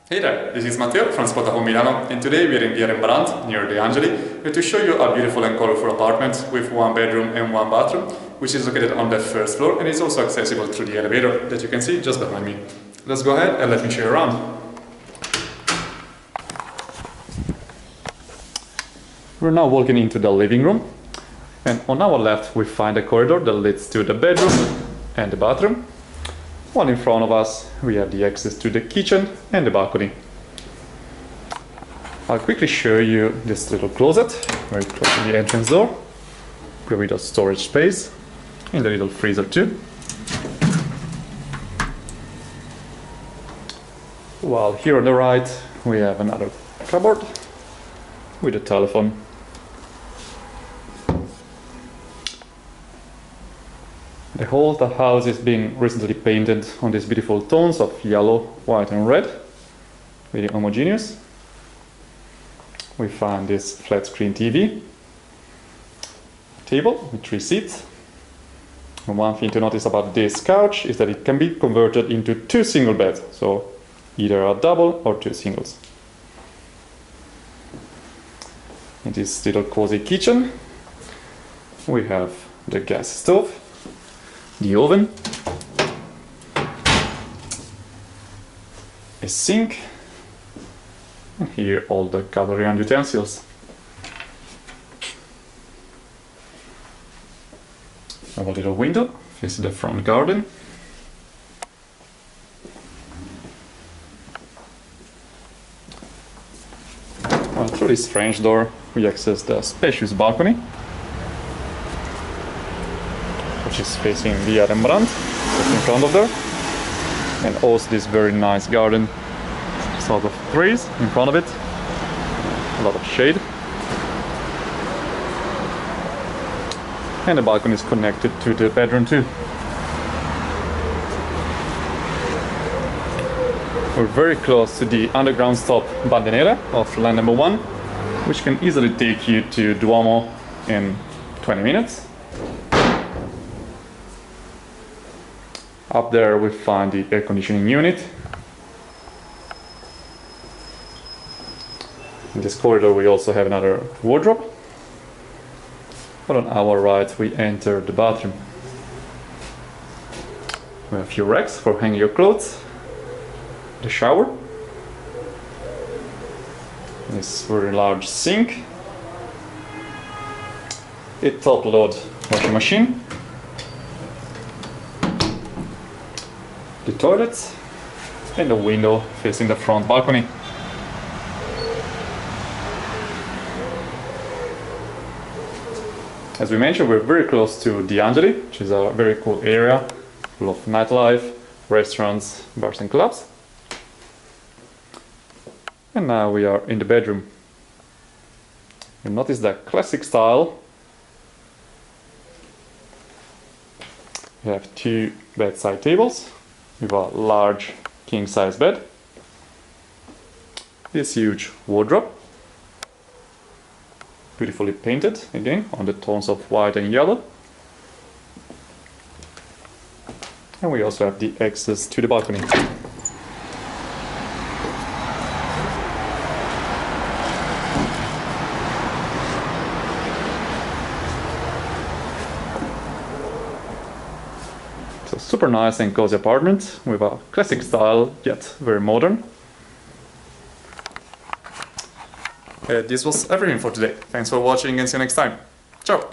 Hey there, this is Matteo from Spotahome Milano, and today we are in Via Rembrandt, near De Angeli, to show you a beautiful and colorful apartment with one bedroom and one bathroom, which is located on the first floor and is also accessible through the elevator that you can see just behind me. Let's go ahead and let me show you around. We're now walking into the living room, and on our left we find a corridor that leads to the bedroom and the bathroom. While in front of us we have the access to the kitchen and the balcony. I'll quickly show you this little closet, very close to the entrance door, with a storage space, and a little freezer too. While here on the right we have another cupboard with a telephone. The whole of the house is being recently painted on these beautiful tones of yellow, white and red, very homogeneous. We find this flat screen TV, table with 3 seats. And one thing to notice about this couch is that it can be converted into 2 single beds, so either a double or 2 singles. In this little cozy kitchen we have the gas stove, the oven, a sink, and here all the cutlery and utensils. We have a little window facing the front garden. Well, through this French door we access the spacious balcony, which is facing Via Rembrandt, just in front of there, and also this very nice garden, sort of trees in front of it, a lot of shade, and the balcony is connected to the bedroom too. We're very close to the underground stop Bandenera of line number 1, which can easily take you to Duomo in 20 minutes. Up there we find the air conditioning unit. In this corridor we also have another wardrobe. But on our right we enter the bathroom. We have a few racks for hanging your clothes. The shower. This very large sink. A top load washing machine. The toilets, and a window facing the front balcony. As we mentioned, we're very close to De Angeli, which is a very cool area full of nightlife, restaurants, bars and clubs. And now we are in the bedroom. You notice that classic style. We have 2 bedside tables with a large king-size bed, this huge wardrobe, beautifully painted again on the tones of white and yellow, and we also have the access to the balcony. Super nice and cozy apartment with a classic style yet very modern. This was everything for today. Thanks for watching and see you next time. Ciao!